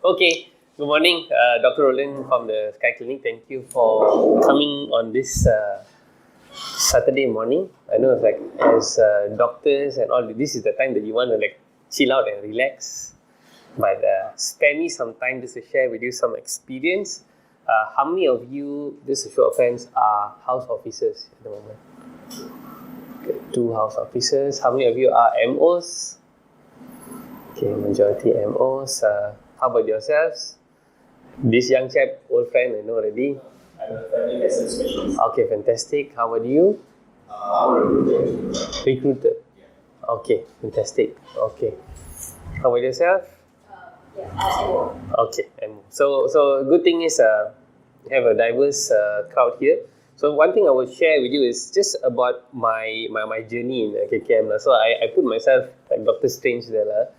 Okay, good morning, Dr. Roland from the Sky Clinic. Thank you for coming on this Saturday morning. I know, like, as doctors and all, this is the time that you want to like chill out and relax. But spare me some time just to share with you some experience. How many of you, just a show of hands, are house officers at the moment? Okay, 2 house officers. How many of you are MOs? Okay, majority MOs. How about yourselves? This young chap, old friend, I know already. I'm a family medicine specialist. Okay, fantastic. How about you? I'm a recruiter. Recruiter. Yeah. Okay, fantastic. Okay. How about yourself? MO. Okay, MO. So good thing is we have a diverse crowd here. So one thing I will share with you is just about my journey in KKM. So I put myself like Dr. Strange there.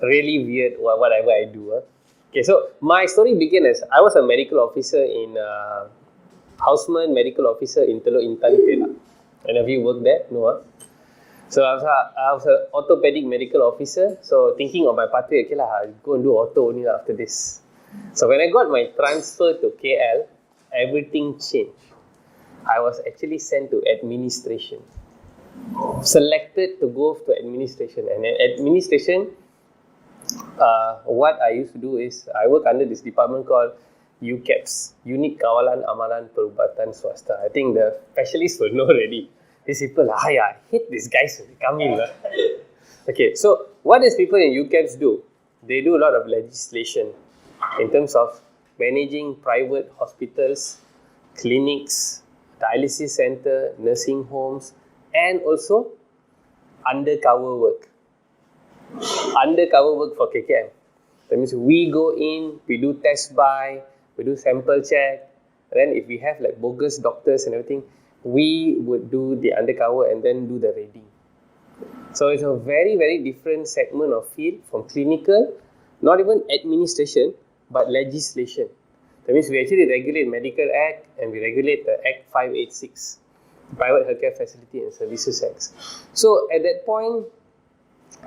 Really weird whatever I do. Okay, so my story began as I was a medical officer in houseman medical officer in Teluk Intan, Perak. And have you worked there? No. So I was an orthopedic medical officer. So thinking of my pathway, okay lah, I'll go and do ortho only after this. So when I got my transfer to KL, everything changed. I was actually sent to administration. Selected to go to administration, and at administration, what I used to do is I work under this department called UCAPS, Unit Kawalan Amalan Perubatan Swasta. I think the specialists will know already. These people, I hate these guys when they come in. Okay, so what does people in UCAPS do? They do a lot of legislation in terms of managing private hospitals, clinics, dialysis center, nursing homes, and also undercover work. Undercover work for KKM. That means we go in, we do test buy, we do sample check, and then if we have like bogus doctors and everything, we would do the undercover and then do the raiding. So it's a very, very different segment of field from clinical, not even administration, but legislation. That means we actually regulate Medical Act and we regulate the Act 586, Private Healthcare Facility and Services Act. So at that point,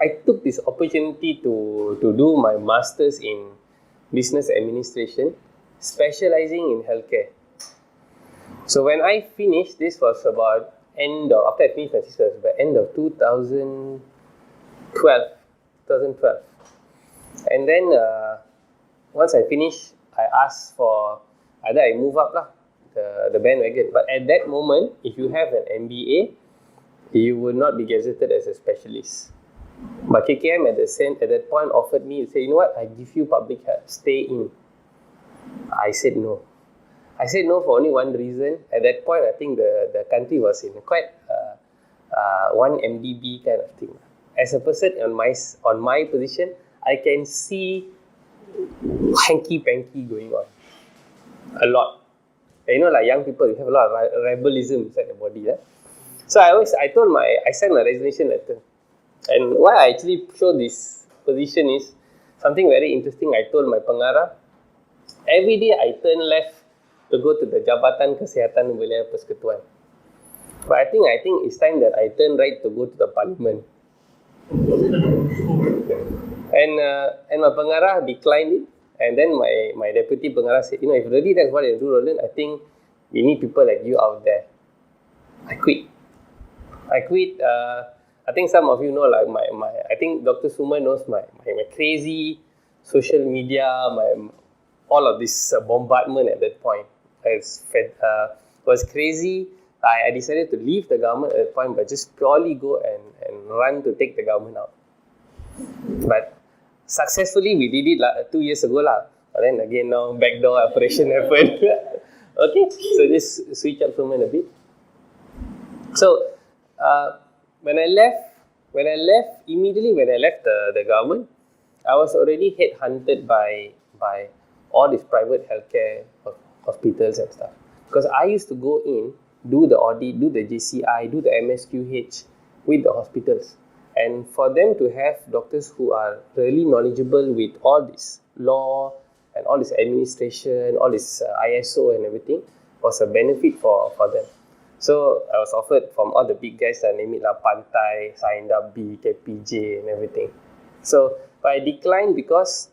I took this opportunity to do my master's in business administration, specializing in healthcare. So when I finished, this was about after I finished my thesis, by end of 2012. And then once I finished, I asked for either I move up the bandwagon. But at that moment, if you have an MBA, you will not be gazetted as a specialist. But KKM at that point offered me to say, you know what, I give you public health, stay in. I said no. I said no for only one reason. At that point, I think the country was in quite one MDB kind of thing. As a person on my position, I can see hanky-panky going on. A lot. You know, like young people, you have a lot of rebellism inside the body. So I sent my resignation letter. And why I actually show this position is something very interesting. I told my pengarah, every day I turn left to go to the Jabatan Kesihatan Wilayah Persekutuan. But I think it's time that I turn right to go to the parliament. And my pengarah declined it. And then my deputy pengarah said, you know, if really that's what you do, Roland, I think we need people like you out there. I quit. I think some of you know, like I think Dr. Suman knows my crazy social media, all of this bombardment at that point. Was crazy. I decided to leave the government at that point, but just purely go and run to take the government out. But successfully, we did it 2 years ago. But then again, now backdoor operation happened. Okay, so just switch up Suman a bit. So, When I left the government, I was already headhunted by all these private healthcare hospitals and stuff. Because I used to go in, do the audit, do the JCI, do the MSQH with the hospitals. And for them to have doctors who are really knowledgeable with all this law and all this administration, all this ISO and everything was a benefit for them. So I was offered from all the big guys, name it Pantai, Sainda B, KPJ and everything. So, but I declined because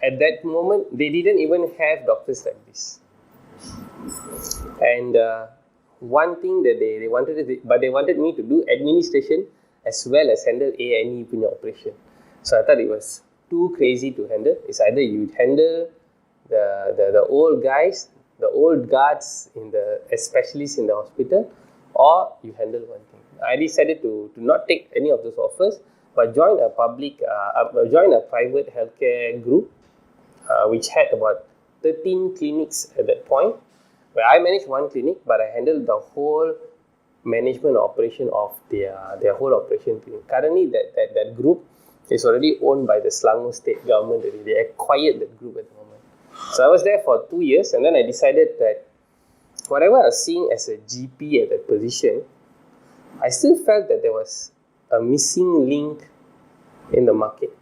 at that moment, they didn't even have doctors like this. And one thing that they wanted, but they wanted me to do administration as well as handle A&E punya operation. So I thought it was too crazy to handle. It's either you handle the old guys, the old guards especially in the hospital, or you handle one thing. I decided to not take any of those offers, but join a private healthcare group, which had about 13 clinics at that point, where I managed one clinic, but I handled the whole management operation of their whole operation clinic. Currently, that group is already owned by the Selangor state government. They acquired that group at the moment. So I was there for 2 years, and then I decided that whatever I was seeing as a GP at that position, I still felt that there was a missing link in the market.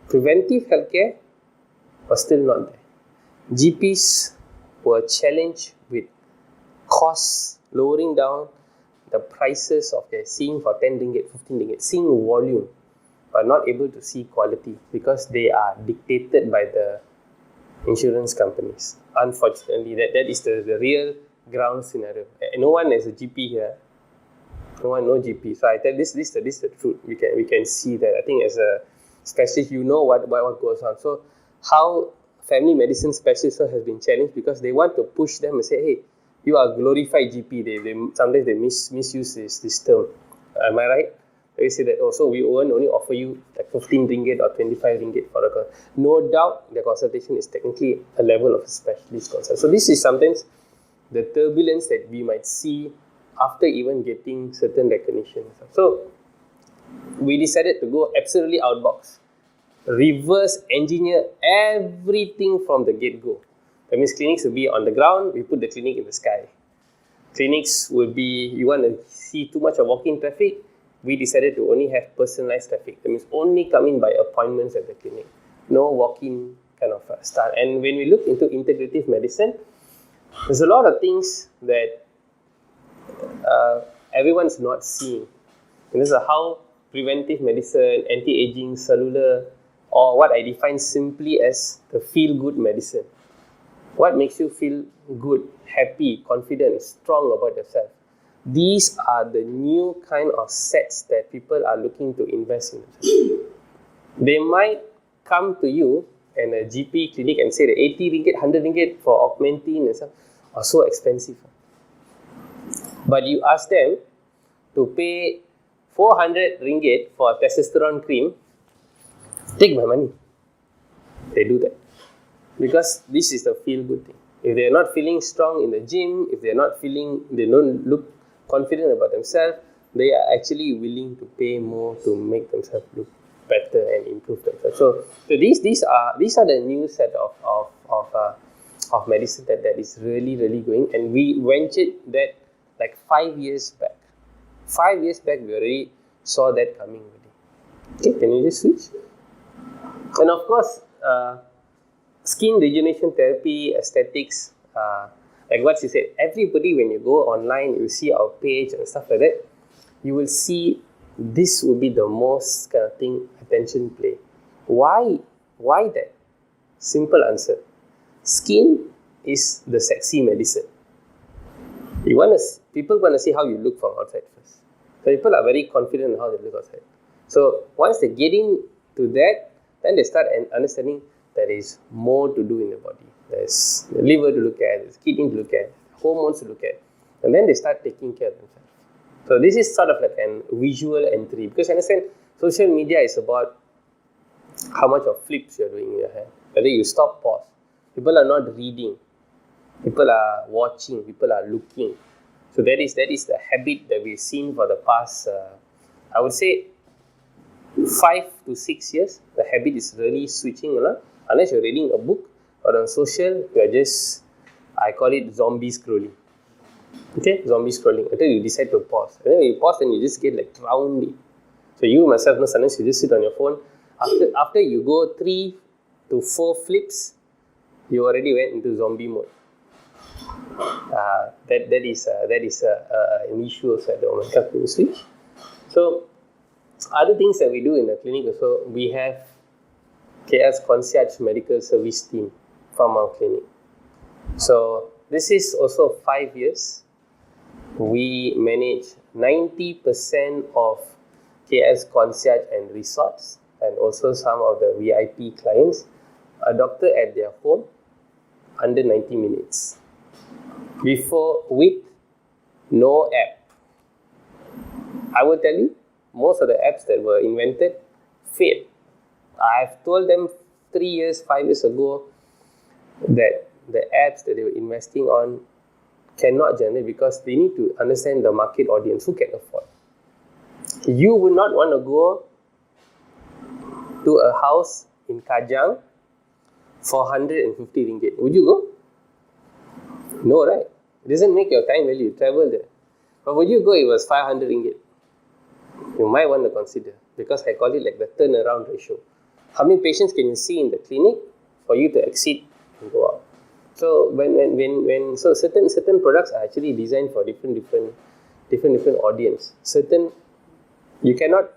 Preventive healthcare was still not there. GPs were challenged with costs, lowering down the prices of their seeing for 10 ringgit, 15 ringgit, seeing volume, but not able to see quality because they are dictated by the insurance companies. Unfortunately, that is the real ground scenario. No one is a GP here. No GP. So I tell this is the truth. We can see that. I think as a specialist, you know what goes on. So how family medicine specialists has been challenged because they want to push them and say, hey, you are a glorified GP. Sometimes they misuse this term. Am I right? They say that also we won't only offer you like 15 ringgit or 25 ringgit for a consult. No doubt the consultation is technically a level of a specialist consult. So this is sometimes the turbulence that we might see after even getting certain recognition. So we decided to go absolutely outbox, reverse engineer everything from the get-go. That means clinics will be on the ground, we put the clinic in the sky. Clinics will be, you want to see too much of walk-in traffic, we decided to only have personalized traffic. That means only come in by appointments at the clinic. No walk-in kind of style. And when we look into integrative medicine, there's a lot of things that everyone's not seeing. And this is how preventive medicine, anti-aging, cellular, or what I define simply as the feel-good medicine. What makes you feel good, happy, confident, strong about yourself? These are the new kind of sets that people are looking to invest in. They might come to you in a GP clinic and say that 80 ringgit, 100 ringgit for augmentin and stuff are so expensive. But you ask them to pay 400 ringgit for a testosterone cream, take my money. They do that. Because this is the feel-good thing. If they're not feeling strong in the gym, if they don't look confident about themselves, they are actually willing to pay more to make themselves look better and improve themselves. So these are the new set of medicine that is really, really going. And we ventured that like 5 years back. 5 years back, we already saw that coming already. Okay, can you just switch? And of course, skin rejuvenation therapy, aesthetics, like what she said, everybody when you go online, you see our page and stuff like that, you will see this will be the most kind of thing, attention play. Why that? Simple answer. Skin is the sexy medicine. People want to see how you look from outside first. So people are very confident in how they look outside. So once they get into that, then they start understanding there is more to do in the body. There's the liver to look at, there's kidney to look at, hormones to look at, and then they start taking care of themselves. So this is sort of like a visual entry, because you understand, social media is about how much of flips you're doing in your hand. Whether you stop, pause. People are not reading. People are watching. People are looking. So that is the habit that we've seen for the past, I would say, 5 to 6 years. The habit is really switching a lot. Unless you're reading a book or on social, you're just, I call it zombie scrolling. Okay, zombie scrolling until you decide to pause. And then when you pause, then you just get like drowned in. So you myself, no, sometimes you just sit on your phone. After you go 3 to 4 flips, you already went into zombie mode. That is an issue also at the moment. Can you switch? So other things that we do in the clinic also, we have KL's concierge medical service team from our clinic. So this is also 5 years. We manage 90% of KL's concierge and resorts, and also some of the VIP clients, a doctor at their home under 90 minutes. With no app. I will tell you, most of the apps that were invented failed. I've told them 3 years, 5 years ago that the apps that they were investing on cannot generate because they need to understand the market audience, who can afford. You would not want to go to a house in Kajang for 150 ringgit. Would you go? No, right? It doesn't make your time value. You travel there. But would you go? It was 500 ringgit. You might want to consider, because I call it like the turnaround ratio. How many patients can you see in the clinic for you to exceed and go out? So so certain products are actually designed for different audience. You cannot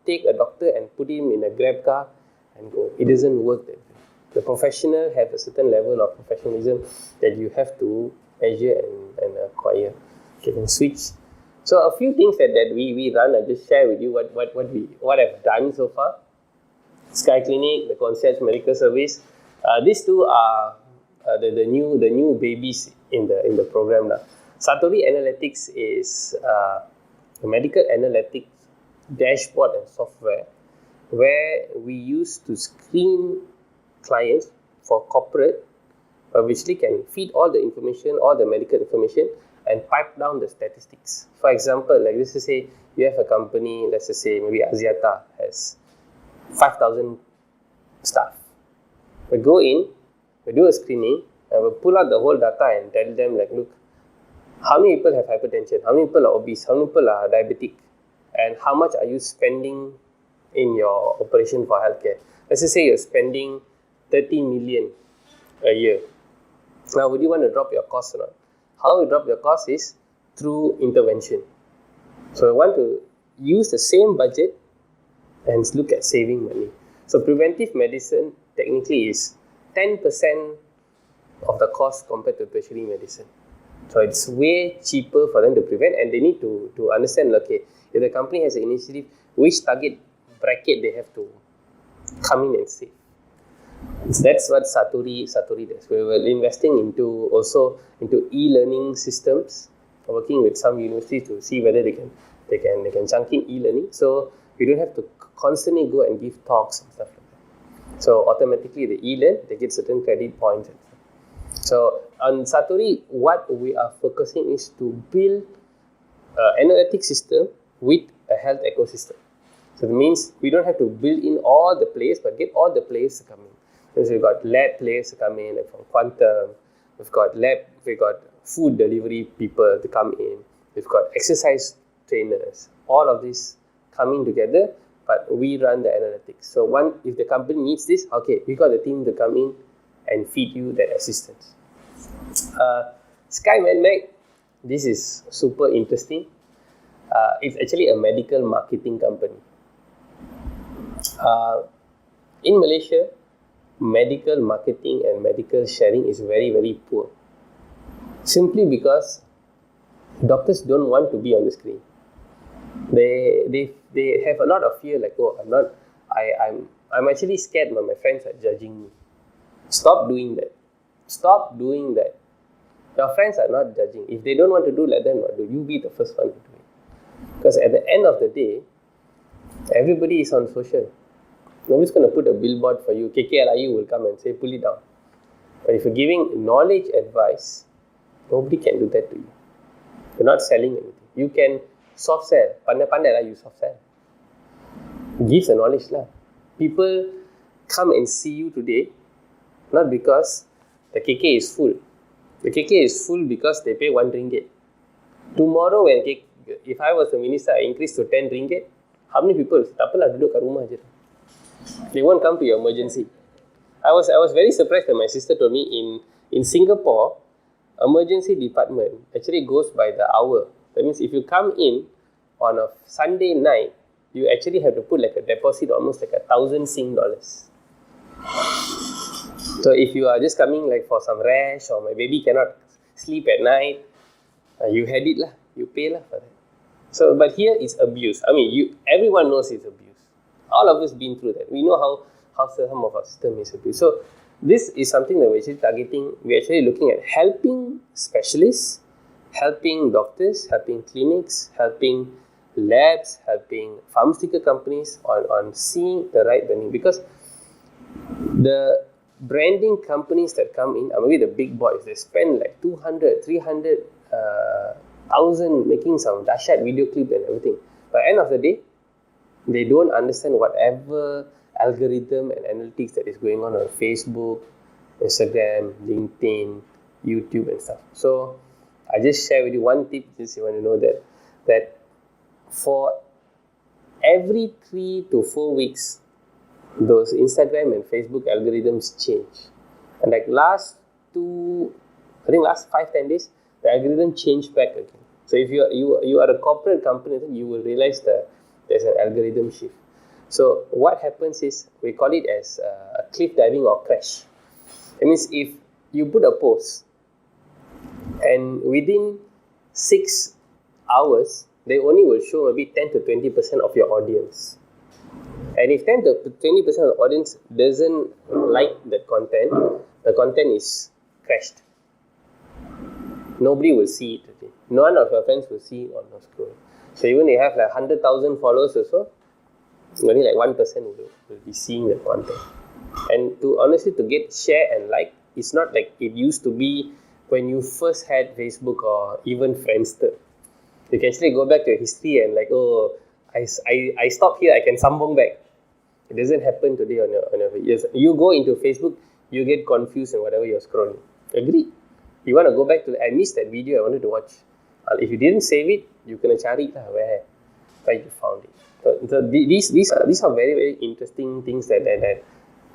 take a doctor and put him in a Grab car and go. It doesn't work that way. The professional have a certain level of professionalism that you have to measure and acquire. Okay, then switch. So a few things that we run, I'll just share with you what I've done so far. Sky Clinic, the concierge medical service. These two are the new babies in the program now. Satori Analytics is a medical analytics dashboard and software where we use to screen clients for corporate, which they can feed all the information, all the medical information, and pipe down the statistics. For example, like let's just say you have a company, let's just say maybe Axiata has 5,000 staff. We go in, we do a screening, and we pull out the whole data and tell them like, look, how many people have hypertension, how many people are obese, how many people are diabetic, and how much are you spending in your operation for healthcare. Let's just say you're spending 30 million a year. Now, would you want to drop your costs or not? How you drop your cost is through intervention. So I want to use the same budget and look at saving money. So preventive medicine technically is 10% of the cost compared to tertiary medicine. So it's way cheaper for them to prevent, and they need to understand, okay, if the company has an initiative, which target bracket they have to come in and save. So that's what Satori does. We were investing into e-learning systems, working with some universities to see whether they can chunk in e-learning. So you don't have to constantly go and give talks and stuff like that. So automatically they e-learn, they get certain credit points. And stuff. So on Satori, what we are focusing is to build an analytics system with a health ecosystem. So that means we don't have to build in all the players, but get all the players to come in. So we've got lab players to come in, like from Quantum. We've got food delivery people to come in. We've got exercise trainers. All of this coming together, but we run the analytics. So if the company needs this, okay, we got the team to come in and feed you that assistance. Sky MedMag, this is super interesting. It's actually a medical marketing company. In Malaysia, medical marketing and medical sharing is very, very poor. Simply because doctors don't want to be on the screen. They have a lot of fear, like, oh, I'm actually scared when my friends are judging me. Stop doing that. Stop doing that. Your friends are not judging. If they don't want to do, let them not do. You be the first one to do it. Because at the end of the day, everybody is on social. Nobody's going to put a billboard for you. KKLIU will come and say, pull it down. But if you're giving knowledge advice, nobody can do that to you. You're not selling anything. You can soft sell. Pandai-pandai lah, you soft sell. Give the knowledge lah. People come and see you today, not because the KK is full. The KK is full because they pay 1 ringgit. Tomorrow, if I was the minister, I increase to 10 ringgit, how many people? Tak apalah, duduk kat rumah je. They won't come to your emergency. I was very surprised that my sister told me in Singapore, emergency department actually goes by the hour. That means if you come in on a Sunday night, you actually have to put like a deposit almost like 1,000 Sing dollars. So if you are just coming like for some rash or my baby cannot sleep at night, you had it lah, you pay lah for that. So, but here is abuse. I mean, everyone knows it's abuse. All of us been through that. We know how some of our system is abused. So, this is something that we're actually targeting. We're actually looking at helping specialists, helping doctors, helping clinics, helping labs, helping pharmaceutical companies on seeing the right branding. Because the branding companies that come in are maybe the big boys. They spend like 200, 300 thousand making some dashat video clip and everything. But end of the day, they don't understand whatever algorithm and analytics that is going on Facebook, Instagram, LinkedIn, YouTube and stuff. So I just share with you one tip since you want to know that for every 3 to 4 weeks, those Instagram and Facebook algorithms change. And like last 5-10 days, the algorithm changed back again. So if you are a corporate company, you will realize that there's an algorithm shift. So what happens is, we call it as a cliff diving or crash. It means if you put a post and within 6 hours, they only will show maybe 10 to 20% of your audience. And if 10 to 20% of the audience doesn't like the content is crashed. Nobody will see it today. None of your friends will see it on your scroll. So even if you have like 100,000 followers or so, only like 1% will be seeing the content. And to get share and like, it's not like it used to be when you first had Facebook or even Friendster. You can actually go back to your history and like, oh, I stopped here, I can sambung back. It doesn't happen today on your yes. You go into Facebook, you get confused in whatever you're scrolling. Agree? You want to go back to, I missed that video, I wanted to watch. If you didn't save it, you can cari it where you found it. So these are very, very interesting things that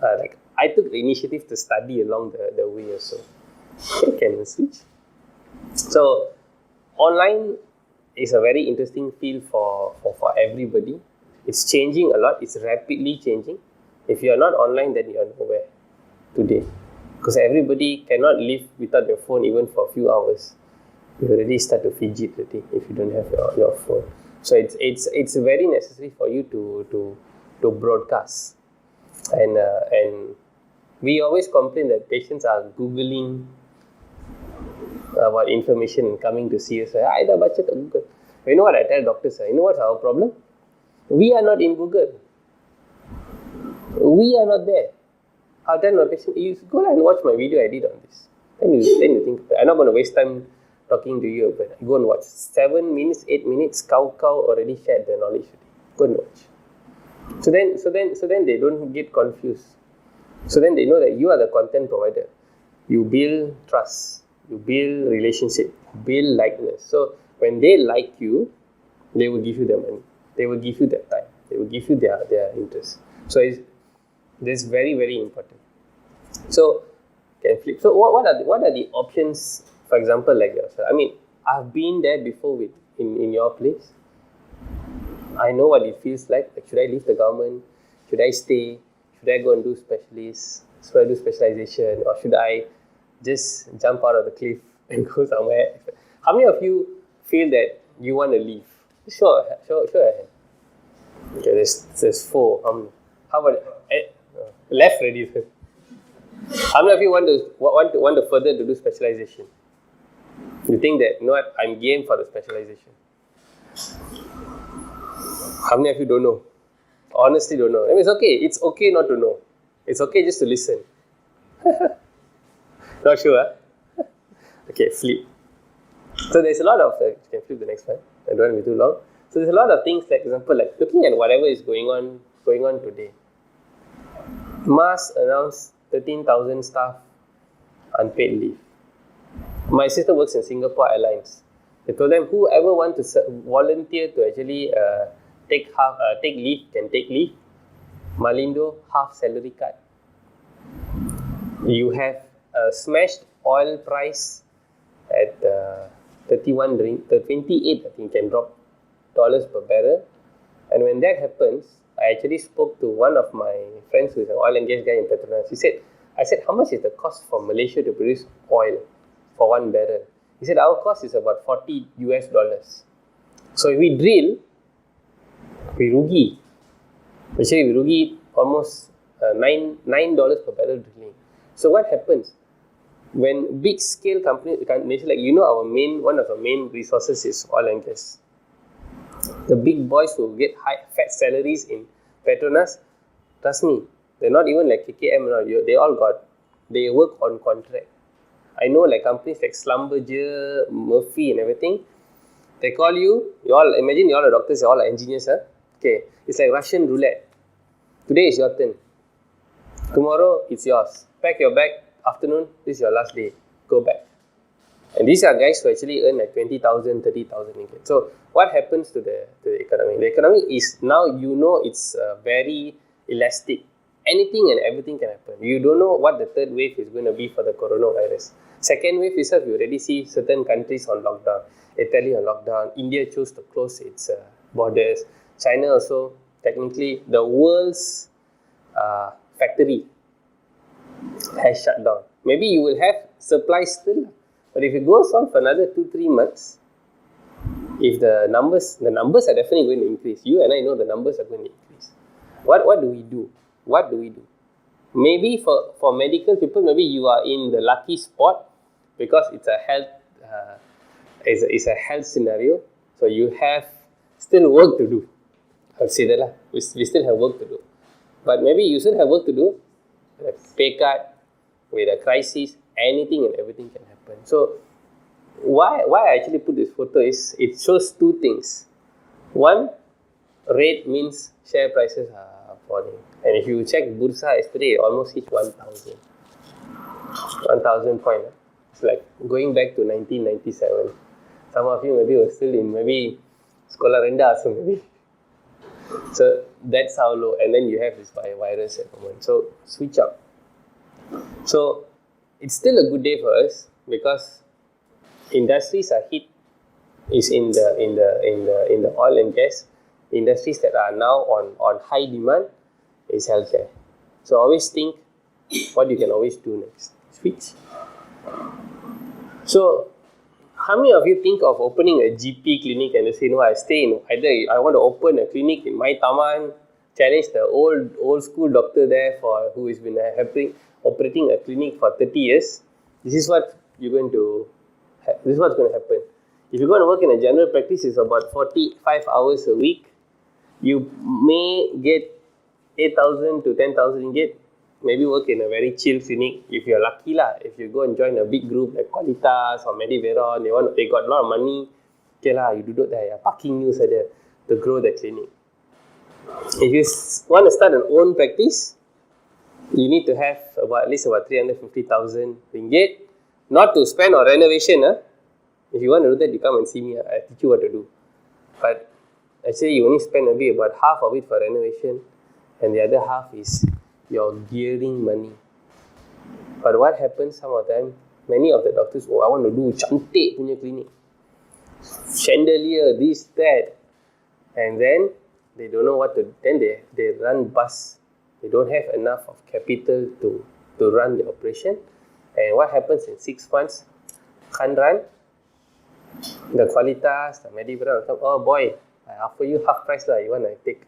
like I took the initiative to study along the way also. Okay, can we switch? So online is a very interesting field for everybody. It's changing a lot. It's rapidly changing. If you are not online, then you are nowhere today. Because everybody cannot live without your phone even for a few hours. You already start to fidget already if you don't have your phone. So it's very necessary for you to broadcast. And we always complain that patients are Googling about information and coming to see us. I dah baca kat Google. But you know what I tell doctors? You know what's our problem? We are not in Google. We are not there. I'll tell my patient, you go and watch my video I did on this. Then you think, I'm not going to waste time talking to you, but go and watch. 7 minutes, 8 minutes, cow already shared the knowledge. Go and watch. So then they don't get confused. So then they know that you are the content provider. You build trust. You build relationship. Build likeness. So when they like you, they will give you their money. They will give you their time. They will give you their interest. So this is very, very important. So can flip. So what are the options? For example, like yourself. I mean, I've been there before in your place. I know what it feels like. Should I leave the government? Should I stay? Should I go and do specialists? Should I do specialization? Or should I just jump out of the cliff and go somewhere? How many of you feel that you want to leave? Sure. Okay, there's 4. How about left already? How many of you want to further to do specialization? You think that, you know what, I'm game for the specialization. How many of you don't know? Honestly don't know. I mean, it's okay. It's okay not to know. It's okay just to listen. Not sure, huh? Okay, flip. So there's a lot of, you can flip the next one. I don't want to be too long. So there's a lot of things, like example, like looking at whatever is going on today. Mars announced 13,000 staff unpaid leave. My sister works in Singapore Airlines. They told them whoever want to volunteer to actually take leave can take leave. Malindo, half salary cut. You have a smashed oil price at 28, I think, can drop dollars per barrel. And when that happens, I actually spoke to one of my friends who is an oil and gas guy in Petronas. He said, I said, how much is the cost for Malaysia to produce oil for 1 barrel? He said, our cost is about $40 US. So if we drill, we rugi. Actually, we rugi almost $9 per barrel drilling. So what happens? When big scale companies, like one of our main resources is oil and gas. The big boys who get high fat salaries in Petronas, trust me, they're not even like KKM. They work on contract. I know like companies like Schlumberger, Murphy and everything, they call you all, imagine you all are doctors, you all are engineers. Okay, it's like Russian roulette. Today is your turn. Tomorrow it's yours. Pack your bag, afternoon, this is your last day. Go back. And these are guys who actually earn like 20,000, 30,000 ringgit. So what happens to the economy? The economy is now, it's very elastic. Anything and everything can happen. You don't know what the third wave is going to be for the coronavirus. Second wave itself, you already see certain countries on lockdown. Italy on lockdown. India chose to close its borders. China also, technically, the world's factory has shut down. Maybe you will have supply still, but if it goes on for another 2-3 months, if the numbers are definitely going to increase. You and I know the numbers are going to increase. What do we do? What do we do? Maybe for medical people, maybe you are in the lucky spot because it's a health it's a health scenario. So you have still work to do. I'll say that we still have work to do. But maybe you still have work to do. With a pay cut, with a crisis, anything and everything can happen. So why I actually put this photo is it shows two things. One, red means share prices are falling. And if you check Bursa yesterday, it almost hit 1,000 point. It's like going back to 1997. Some of you maybe were still in maybe Sekolah Rendah, so maybe. So that's how low. And then you have this virus at the moment. So switch up. So it's still a good day for us because industries are hit is in the oil and gas. Industries that are now on high demand is healthcare. So always think what you can always do next. Switch. So how many of you think of opening a GP clinic and they say, no, I stay in, either I want to open a clinic in my Taman, challenge the old school doctor there who has been operating a clinic for 30 years. This is what you're going to, this is what's going to happen. If you're going to work in a general practice, it's about 45 hours a week. You may get 8,000 to 10,000 ringgit. Maybe work in a very chill clinic if you're lucky lah. If you go and join a big group like Qualitas or Mediveron, they got a lot of money. Okay lah, you do that. Parking news are there to grow the clinic. If you want to start an own practice, you need to have at least about 350,000 ringgit, not to spend on renovation. If you want to do that, you come and see me. I teach you what to do. But actually, you only spend maybe about half of it for renovation, and the other half is your gearing money. But what happens some of the time, many of the doctors, I want to do cantik punya clinic, chandelier, this, that, and then they don't know what to, then they run bust. They don't have enough of capital to run the operation. And what happens in 6 months? Can't run. The Qualitas, the Mediveron come, oh boy, I offer you half price lah, you want to take.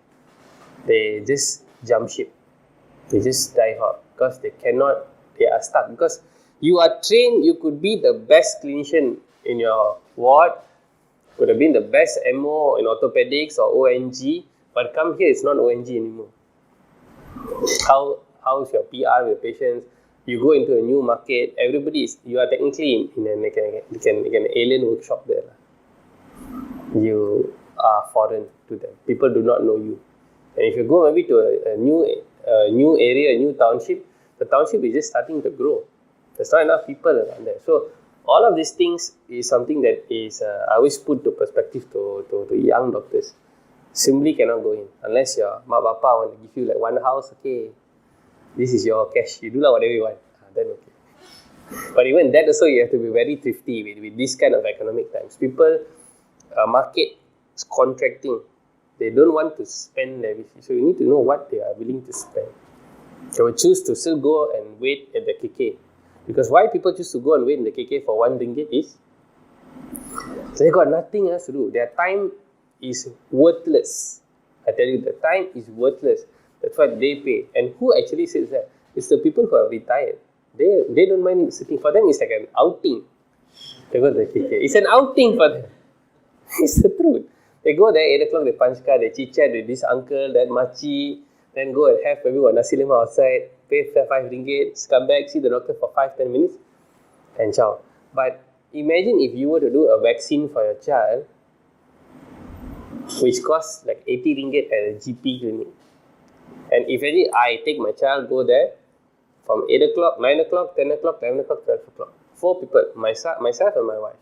They just jump ship. They just die hard because they are stuck. Because you are trained, you could be the best clinician in your ward, could have been the best MO in orthopedics or ONG, but come here, it's not ONG anymore. How's your PR with patients? You go into a new market, you are technically in an alien workshop there. You are foreign to them. People do not know you. And if you go maybe to a new area, a new township, the township is just starting to grow. There's not enough people around there. So all of these things is something that is I always put to perspective to young doctors. Simply cannot go in unless your mak bapa want to give you like one house. Okay, this is your cash. You do like whatever you want. Then okay. But even that also you have to be very thrifty with this kind of economic times. People, market is contracting. They don't want to spend everything. So you need to know what they are willing to spend. They will choose to still go and wait at the KK. Because why people choose to go and wait in the KK for 1 ringgit is they got nothing else to do. Their time is worthless. I tell you, the time is worthless. That's why they pay. And who actually says that? It's the people who are retired. They don't mind sitting. For them, it's like an outing. They go to the KK. It's an outing for them. It's the truth. They go there, 8 o'clock, they punch card, they chit-chat with this uncle, that machi, then go and have maybe one nasi lemak outside, pay 5 ringgit, come back, see the doctor for 5-10 minutes, and ciao. But imagine if you were to do a vaccine for your child, which costs like 80 ringgit at a GP clinic. And if I take my child, go there from 8 o'clock, 9 o'clock, 10 o'clock, 11 o'clock, 12 o'clock. 4 people, myself and my wife.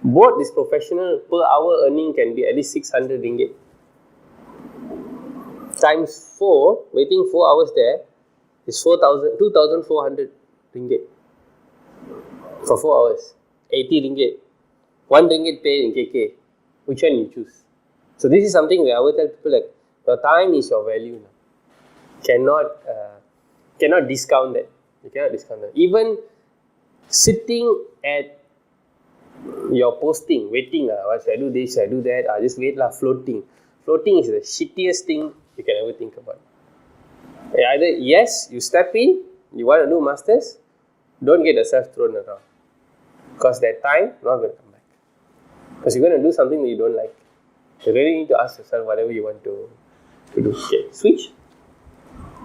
Both this professional per hour earning can be at least 600 ringgit. Times 4, waiting 4 hours there, is 2,400 ringgit. For 4 hours. 80 ringgit. 1 ringgit paid in KK. Which one you choose? So this is something where I will tell people like, your time is your value now. Cannot discount that. You cannot discount that. Even sitting at your posting, waiting, what should I do this, should I do that, just wait, floating. Floating is the shittiest thing you can ever think about. Either yes, you step in, you want to do masters, don't get yourself thrown around. Because that time, not going to come back. Because you're going to do something that you don't like. You really need to ask yourself whatever you want to do. Okay, switch.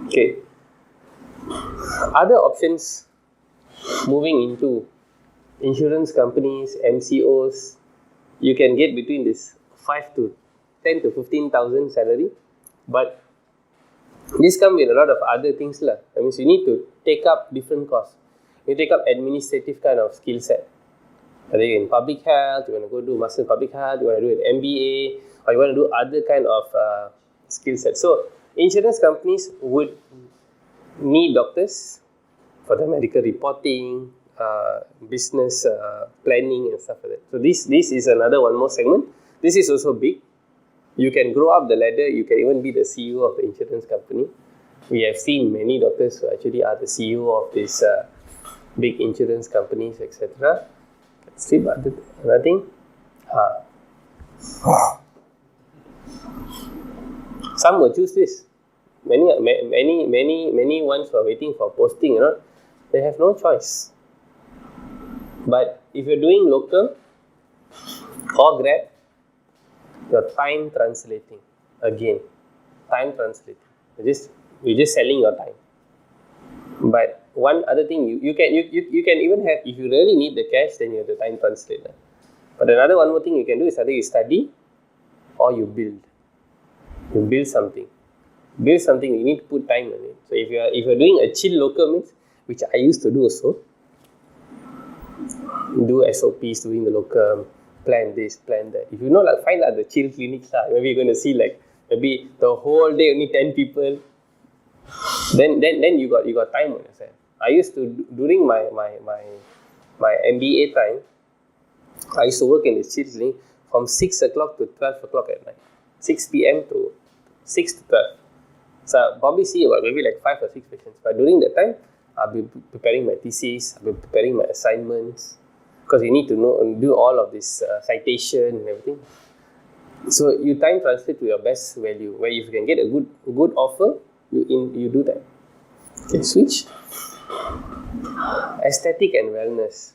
Okay. Other options moving into insurance companies, MCOs, you can get between this 5 to 10 to 15,000 salary, but this comes with a lot of other things lah. That means you need to take up different courses. You take up administrative kind of skill set. Whether you're in public health, you want to go do master in public health, you want to do an MBA, or you want to do other kind of skill set. So insurance companies would need doctors for the medical reporting, business planning and stuff like that. So this is another one more segment. This is also big. You can grow up the ladder. You can even be the CEO of the insurance company. We have seen many doctors who actually are the CEO of these big insurance companies, etc. Let's see another thing. Some will choose this. Many ones who are waiting for posting, they have no choice. But if you're doing local or Grab, you're time translating. Again, time translating. You're just selling your time. But one other thing, you can even have, if you really need the cash, then you have the time translator. But another one more thing you can do is either you study or you build. You build something. Build something, you need to put time on it. So if you're doing a chill local means, which I used to do also, do SOPs doing the local, plan this, plan that. If you know, find the chill clinics, maybe you're going to see maybe the whole day only 10 people. Then you got time on yourself. I used to during my MBA time, I used to work in this chill clinic from 6 o'clock to 12 o'clock at night, 6 p.m. to 6 to 12. So I'll probably see about maybe 5 or 6 patients. But during that time, I'll be preparing my thesis, I'll be preparing my assignments, because you need to know and do all of this citation and everything. So you time translate to your best value, where if you can get a good offer, you do that. Okay, switch. Aesthetic and wellness.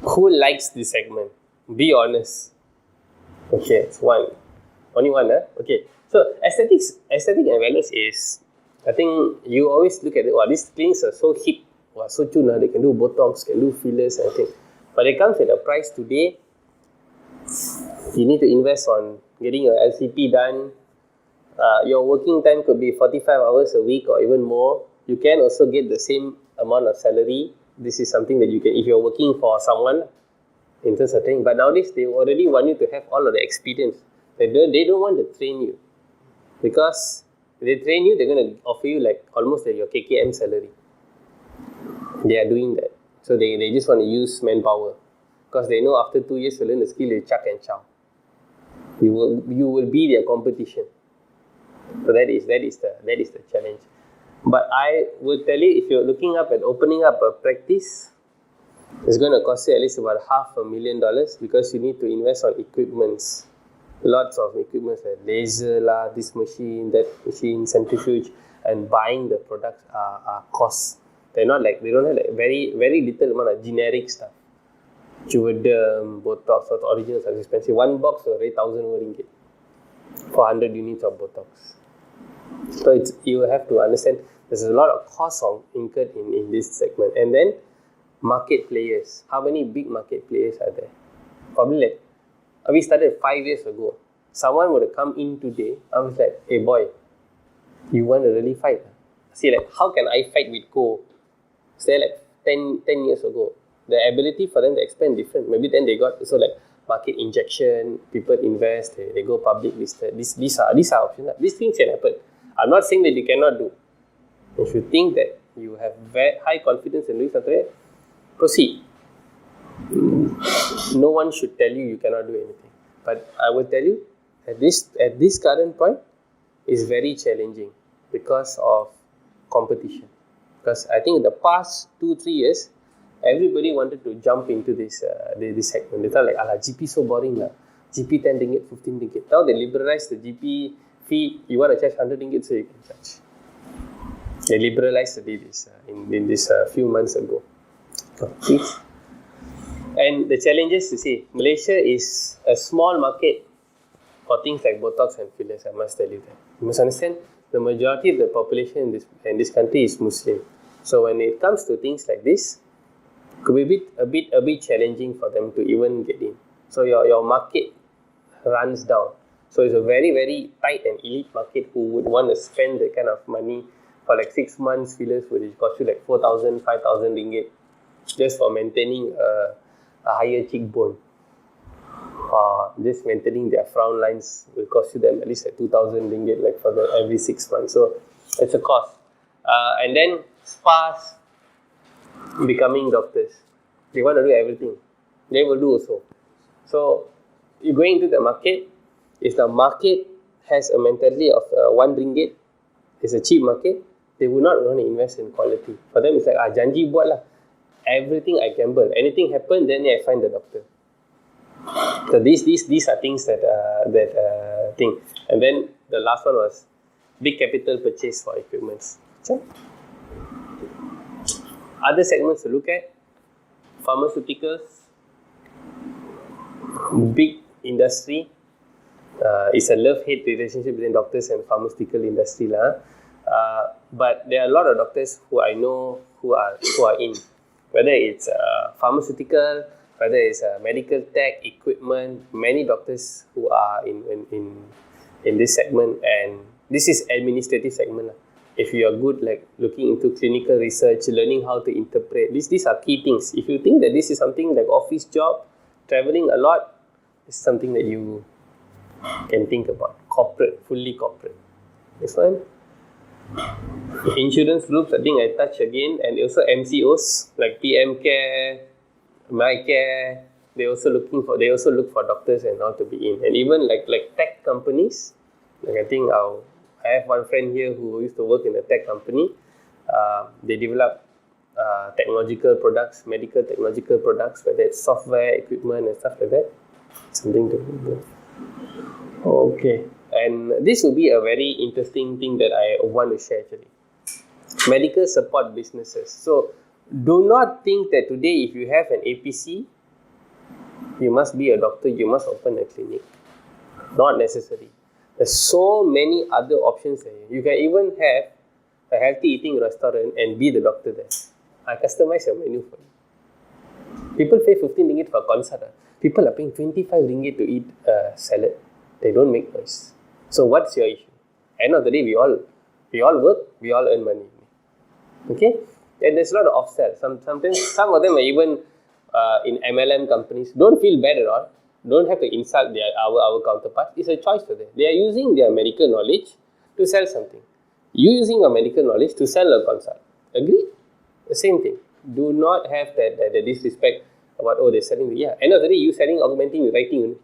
Who likes this segment? Be honest. Okay, it's one. Only one, Okay. So aesthetic and wellness is, I think you always look at it, these clinics are so hip, so tuna, they can do Botox, can do fillers and everything. But it comes with a price today. You need to invest on getting your LCP done. Your working time could be 45 hours a week or even more. You can also get the same amount of salary. This is something that you can, if you're working for someone, in terms of training. But nowadays, they already want you to have all of the experience. They don't want to train you. Because if they train you, they're going to offer you almost your KKM salary. They are doing that. So they just want to use manpower. Because they know after 2 years, you learn the skill, you chuck and chow. You will be their competition. So that is the challenge. But I would tell you, if you're looking up at opening up a practice, it's going to cost you at least about $500,000 because you need to invest on equipments. Lots of equipments like laser lah, this machine, that machine, centrifuge, and buying the products are costs. They don't have like very little amount of generic stuff. Juvederm, Botox, or the originals are expensive. One box will rate 1,000 ringgit for 100 units of Botox. So you have to understand there's a lot of costs incurred in this segment. And then market players. How many big market players are there? Probably like, we started 5 years ago. Someone would have come in today. I was like, hey boy, you want to really fight? See, like, how can I fight with Go? Say like 10 years ago. The ability for them to expand different. Maybe then they got also like market injection, people invest, they go public listed. These are options. These things can happen. I'm not saying that you cannot do. If you think that you have very high confidence in doing something, proceed. No one should tell you cannot do anything. But I will tell you, at this current point, is very challenging because of competition. Because I think in the past 2-3 years, everybody wanted to jump into this segment. They thought like, GP so boring lah. GP 10 ringgit, 15 ringgit. Now they liberalized the GP fee. You want to charge 100 ringgit, so you can charge. They liberalized this in this few months ago. Please. And the challenges, you see, Malaysia is a small market for things like Botox and fillers. I must tell you that. You must understand, the majority of the population in this country is Muslim. So when it comes to things like this, it could be a bit challenging for them to even get in. So your market runs down. So it's a very, very tight and elite market who would want to spend the kind of money for like 6 months fillers, which cost you like 4,000, 5,000 ringgit just for maintaining a higher cheekbone. Just maintaining their frown lines will cost you them at least like 2,000 ringgit like for every 6 months. So it's a cost. And then spas becoming doctors. They want to do everything. They will do also. So you going into the market, if the market has a mentality of 1 ringgit, it's a cheap market, they will not want to invest in quality. For them, it's like, janji buat lah. Everything I gamble. Anything happen, then I find the doctor. So these are things that thing. And then the last one was big capital purchase for equipments. So, other segments to look at: pharmaceuticals, big industry. It's a love-hate relationship between doctors and pharmaceutical industry lah. But there are a lot of doctors who I know who are in, whether it's pharmaceutical, whether it's medical tech, equipment. Many doctors who are in this segment, and this is administrative segment lah. If you are good like looking into clinical research, learning how to interpret, these are key things. If you think that this is something like office job, traveling a lot, this is something that you can think about. Corporate, fully corporate. This one. Insurance groups, I think I touch again, and also MCOs like PM Care, My Care. They also look for doctors and how to be in, and even like tech companies. Like I think I have one friend here who used to work in a tech company. They develop technological products, medical technological products, whether it's software, equipment, and stuff like that. Something to do. Okay, and this will be a very interesting thing that I want to share actually. Medical support businesses. So do not think that today if you have an APC, you must be a doctor, you must open a clinic. Not necessary. There's so many other options here. You can even have a healthy eating restaurant and be the doctor there. I customize your menu for you. People pay 15 ringgit for a consult. People are paying 25 ringgit to eat salad. They don't make noise. So what's your issue? End of the day, we all work, we all earn money. Okay? And there's a lot of offsell. Sometimes some of them are even in MLM companies. Don't feel bad at all. Don't have to insult our counterpart. It's a choice for them. They are using their medical knowledge to sell something. You using your medical knowledge to sell a consult. Agree? The same thing. Do not have that disrespect about, they're selling. Yeah, end of the day, you selling, augmenting, writing.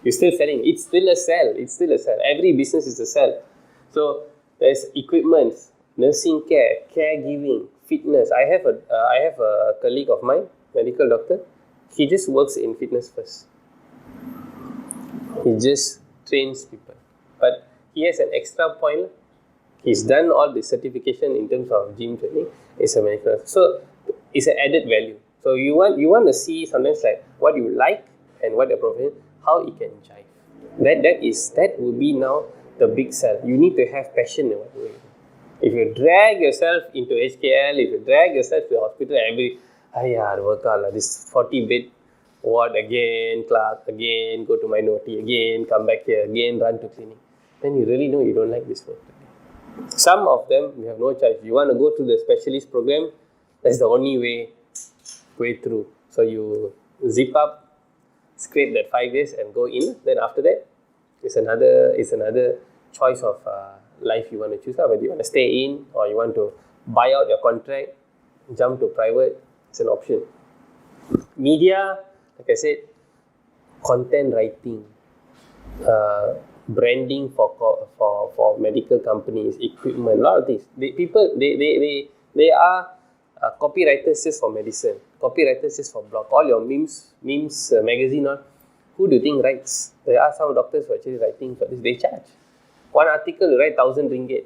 You're still selling. It's still a sell. Every business is a sell. So there's equipment. nursing care, caregiving, fitness. I have a colleague of mine, medical doctor. He just works in fitness first. He just trains people, but he has an extra point. He's done all the certification in terms of gym training. It's a medical, so it's an added value. So you want to see sometimes like what you like and what your profession, how it can jive. That will be now the big sell. You need to have passion in what you're doing. If you drag yourself into HKL, if you drag yourself to the hospital work out this 40-bed ward again, class again, go to minority again, come back here again, run to clinic, then you really know you don't like this work. Some of them, you have no choice. You want to go to the specialist program, that's the only way through. So you zip up, scrape that 5 years and go in. Then after that, it's another choice of life you want to choose. Whether you want to stay in or you want to buy out your contract, jump to private, it's an option. Media, like I said, content writing, branding for medical companies, equipment, a lot of things. They are copywriters just for medicine, copywriters just for blog. All your memes magazine, who do you think writes? There are some doctors who are actually writing for this. They charge. One article you write 1,000 ringgit.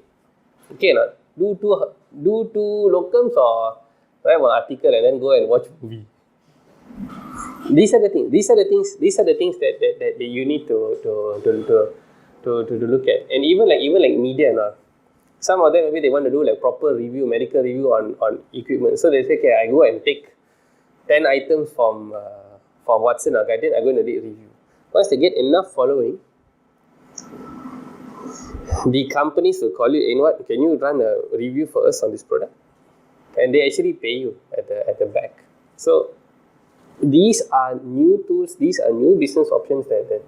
Okay, not do two locums or write one article and then go and watch movie. These are the things that you need to look at. And even like media and all. Some of them maybe they want to do like proper review, medical review on equipment. So they say, okay, I go and take 10 items from Watson or Guardian, I'm going to do a review. Once they get enough following, the companies will call you, you know what, can you run a review for us on this product? And they actually pay you at the back. So these are new tools, these are new business options that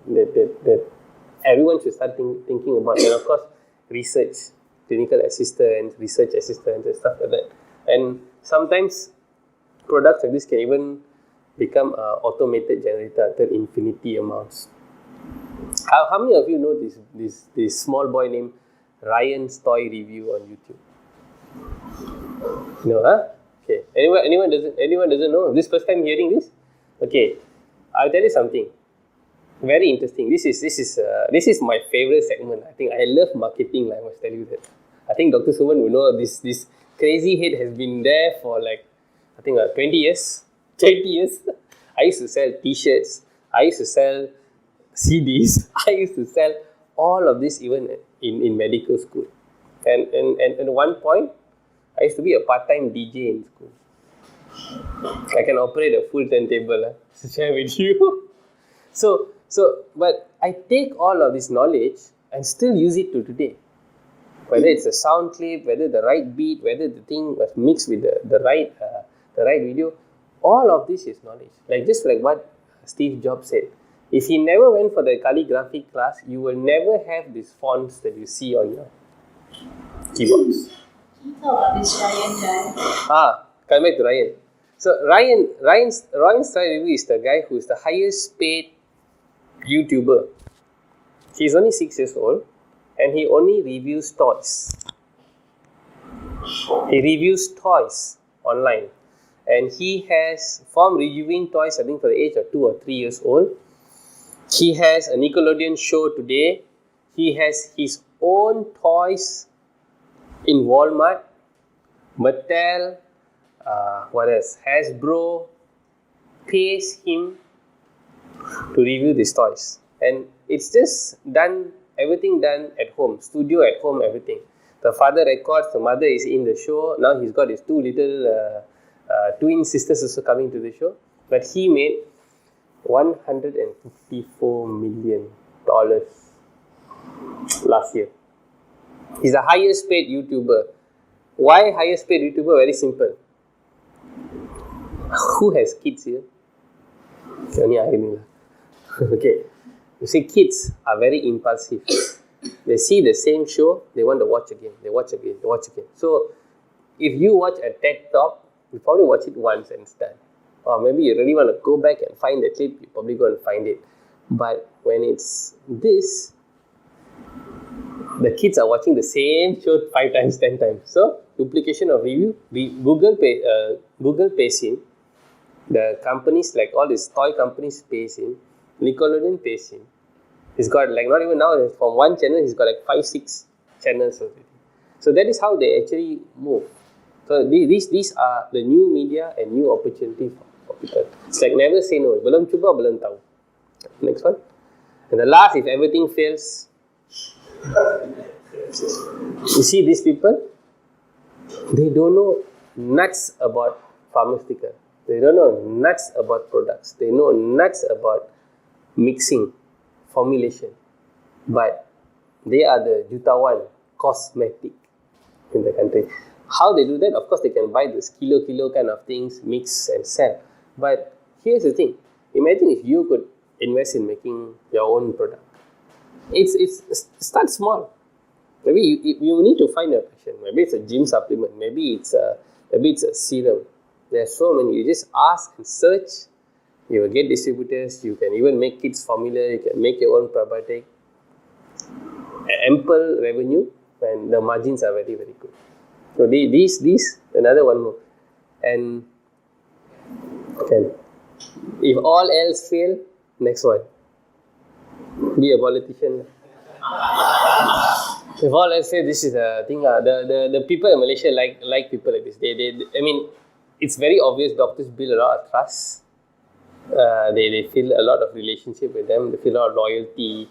everyone should start thinking about. And of course, research, clinical assistants, research assistants and stuff like that. And sometimes products like this can even become automated generator at infinity amounts. How many of you know this small boy named Ryan's Toy Review on YouTube? No, huh? Okay. Anyone doesn't know? This first time hearing this? Okay. I'll tell you something very interesting. This is my favorite segment. I think I love marketing. I must tell you that. I think Dr. Suman will know this crazy head has been there for like I think 20 years. 20 years. I used to sell T-shirts. I used to sell CDs. I used to sell all of this even in medical school. And at one point, I used to be a part-time DJ in school. I can operate a full turntable to share with you. So, but I take all of this knowledge and still use it to today. Whether it's a sound clip, whether the right beat, whether the thing was mixed with the right video, all of this is knowledge. Just like what Steve Jobs said. If he never went for the calligraphy class, you will never have these fonts that you see on your keyboards. Can you talk about this Ryan guy? Coming back to Ryan. So Ryan's Toy Review is the guy who is the highest paid YouTuber. He's only 6 years old and he only reviews toys. He reviews toys online. And he has, from reviewing toys, I think for the age of 2 or 3 years old, he has a Nickelodeon show today. He has his own toys in Walmart, Mattel, what else? Hasbro pays him to review these toys. And it's just everything done at home, studio at home, everything. The father records, the mother is in the show. Now he's got his 2 little twin sisters also coming to the show. But he made $154 million last year. He's the highest paid YouTuber. Why highest paid YouTuber? Very simple. Who has kids here? Only I know. Okay. You see, kids are very impulsive. They see the same show, they want to watch again. They watch again. So, if you watch a TED Talk, you probably watch it once and it's done. Or maybe you really want to go back and find the clip, you probably go and find it. But when it's this, The kids are watching the same show 5 times, 10 times. So duplication of review. Google pays in. The companies like all these toy companies pays in. Nickelodeon pays in. He's got like not even now from one channel he's got like 5-6 channels already. So that is how they actually move. So these are the new media and new opportunity for people. It's like never say no. Belum cuba belum tahu. Next one. And the last, if everything fails, you see these people, they don't know nuts about pharmaceutical. They don't know nuts about products. They know nuts about mixing, formulation. But they are the jutawan cosmetic in the country. How they do that? Of course, they can buy this kilo kind of things, mix and sell. But here's the thing. Imagine if you could invest in making your own product. It's start small. Maybe you need to find a passion. Maybe it's a gym supplement. Maybe it's a serum. There are so many. You just ask and search. You will get distributors. You can even make kids formula. You can make your own probiotic. Ample revenue, and the margins are very, very good. So these another one more. And okay, if all else fail, next one. Be a politician. If all else fail, this is the thing. The people in Malaysia like people like this. I mean, it's very obvious doctors build a lot of trust. They feel a lot of relationship with them. They feel a lot of loyalty,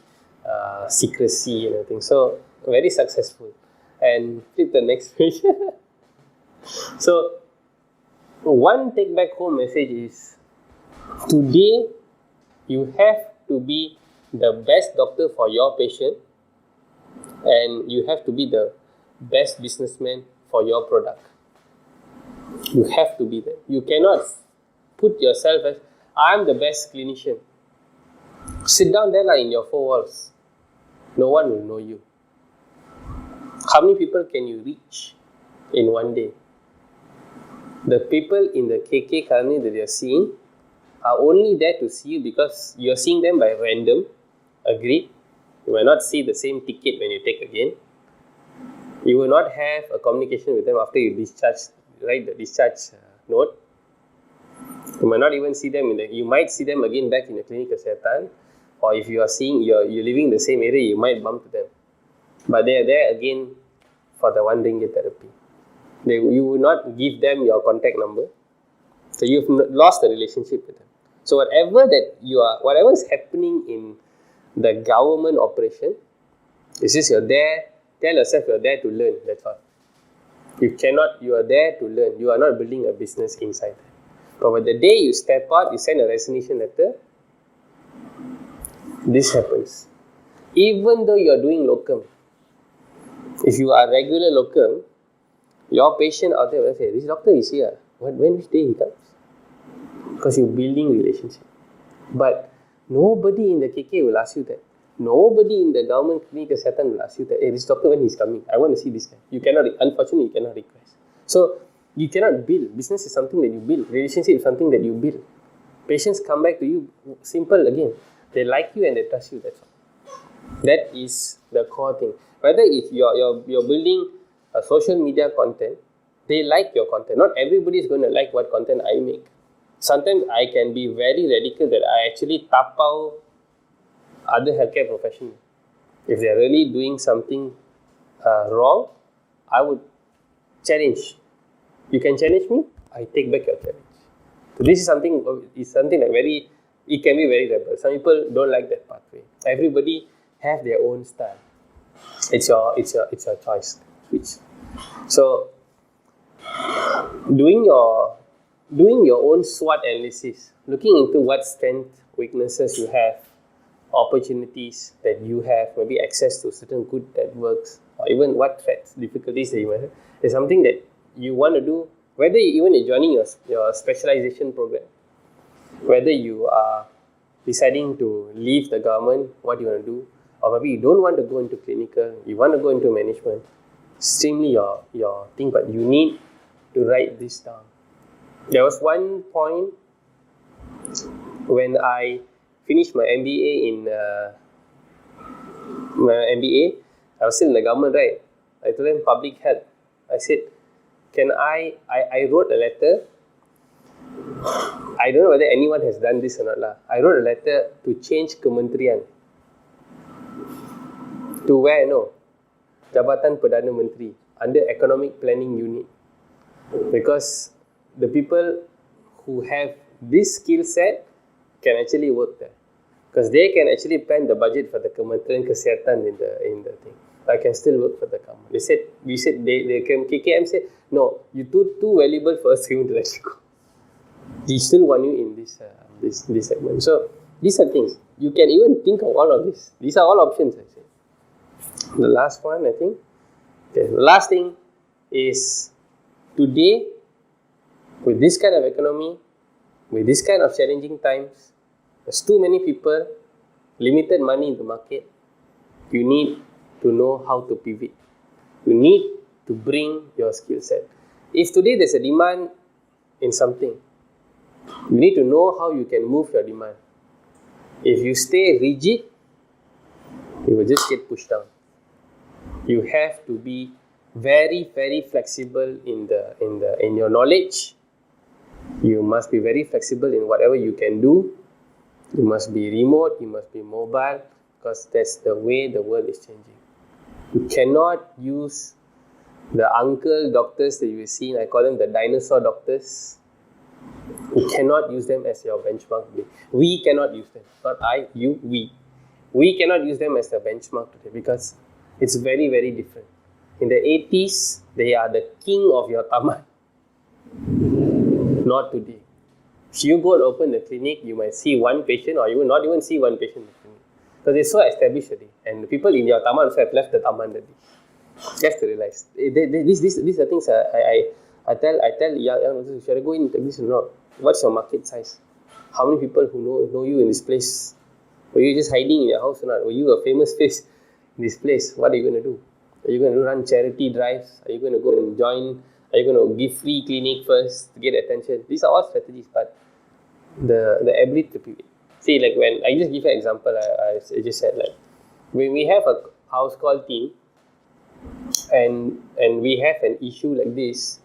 secrecy and everything. So very successful. And flip the next page. So one take back home message is, today you have to be the best doctor for your patient, and you have to be the best businessman for your product. You have to be there. You cannot put yourself as, I'm the best clinician. Sit down there in your 4 walls. No one will know you. How many people can you reach in one day? The people in the KK colony that you are seeing are only there to see you because you are seeing them by random, agreed. You will not see the same ticket when you take again. You will not have a communication with them after you discharge, write the discharge note. You might not even see them you might see them again back in the clinic kesihatan, or if you are seeing you're living in the same area, you might bump to them. But they are there again for the RM1 therapy. You will not give them your contact number. So you've lost the relationship with them. So whatever is happening in the government operation, it's just you're there, tell yourself you're there to learn, that's all. You are there to learn. You are not building a business inside there. But the day you step out, you send a resignation letter, this happens. Even though you are doing locum, if you are regular locum, your patient out there will say, this doctor is here. Which day he comes? Because you're building relationship. But nobody in the KK will ask you that. Nobody in the government clinic Satan will ask you that, hey, this doctor, when he's coming, I want to see this guy. Unfortunately, you cannot request. So, you cannot build. Business is something that you build. Relationship is something that you build. Patients come back to you, simple again. They like you and they trust you, that's all. That is the core thing. Whether it's you're building a social media content, they like your content. Not everybody is going to like what content I make. Sometimes I can be very radical that I actually tapau other healthcare professionals. If they are really doing something wrong, I would challenge. You can challenge me, I take back your challenge. So this is something like it can be very rebel. Some people don't like that pathway. Everybody have their own style. It's your choice. So doing your own SWOT analysis, looking into what strengths, weaknesses you have, opportunities that you have, maybe access to certain good networks, or even what threats, difficulties that you might have, is something that you want to do, whether you're joining your specialization program, whether you are deciding to leave the government, what you want to do, or maybe you don't want to go into clinical, you want to go into management, extremely your thing, but you need to write this down. There was one point when I finished my MBA I was still in the government, right? I told them public health. I said, I wrote a letter. I don't know whether anyone has done this or not lah. I wrote a letter to change kementerian. To where? No. Jabatan Perdana Menteri under Economic Planning Unit. Because the people who have this skill set can actually work there. Because they can actually plan the budget for the Kementerian Kesihatan in the thing. I can still work for the government. KKM said, no, you too valuable for us to let you go. We still want you in this segment. So these are things. You can even think of all of this. These are all options, I say. The last one, I think. Okay, the last thing is today, with this kind of economy, with this kind of challenging times, there's too many people, limited money in the market. You need to know how to pivot. You need to bring your skill set. If today there's a demand in something, you need to know how you can move your demand. If you stay rigid, you will just get pushed down. You have to be very, very flexible in your knowledge. You must be very flexible in whatever you can do. You must be remote, you must be mobile, because that's the way the world is changing. You cannot use the uncle doctors that you've seen, I call them the dinosaur doctors. You cannot use them as your benchmark. We cannot use them. Not I, you, we. We cannot use them as a benchmark today because it's very, very different. In the 80s, they are the king of your taman. Not today. If you go and open the clinic, you might see one patient or you will not even see one patient in the clinic. Because it's so established already. And the people in your taman also have left the taman already. Just to realize. These are things I tell young, should I go into this or not? What's your market size? How many people who know you in this place? Were you just hiding in your house or not? Were you a famous face in this place? What are you going to do? Are you going to run charity drives? Are you going to go and join? Are you going to give free clinic first to get attention? These are all strategies, but the ability to pivot. See, like when I just give you an example, I just said like when we have a house call team and we have an issue like this,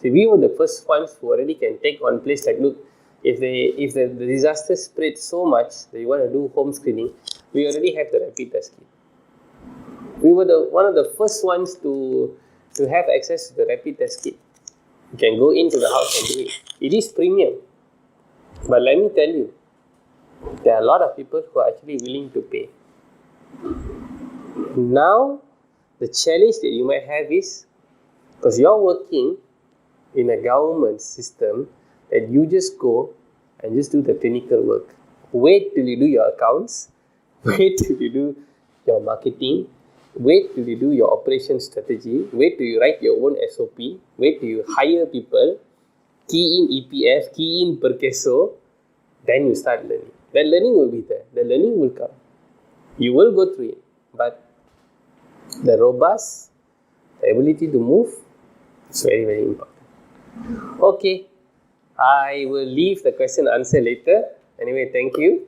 see, we were the first ones who already can take on place like, look, if the disaster spread so much that you want to do home screening, we already have the rapid test kit. We were one of the first ones to have access to the rapid test kit. You can go into the house and do it. It is premium. But let me tell you, there are a lot of people who are actually willing to pay. Now, the challenge that you might have is, because you're working in a government system, that you just go and just do the clinical work. Wait till you do your accounts. Wait till you do your marketing. Wait till you do your operation strategy. Wait till you write your own SOP. Wait till you hire people. Key in EPF, key in per queso. Then you start learning. The learning will be there. The learning will come. You will go through it. But the robust, the ability to move, is very, very important. Okay. I will leave the question and answer later. Anyway, thank you.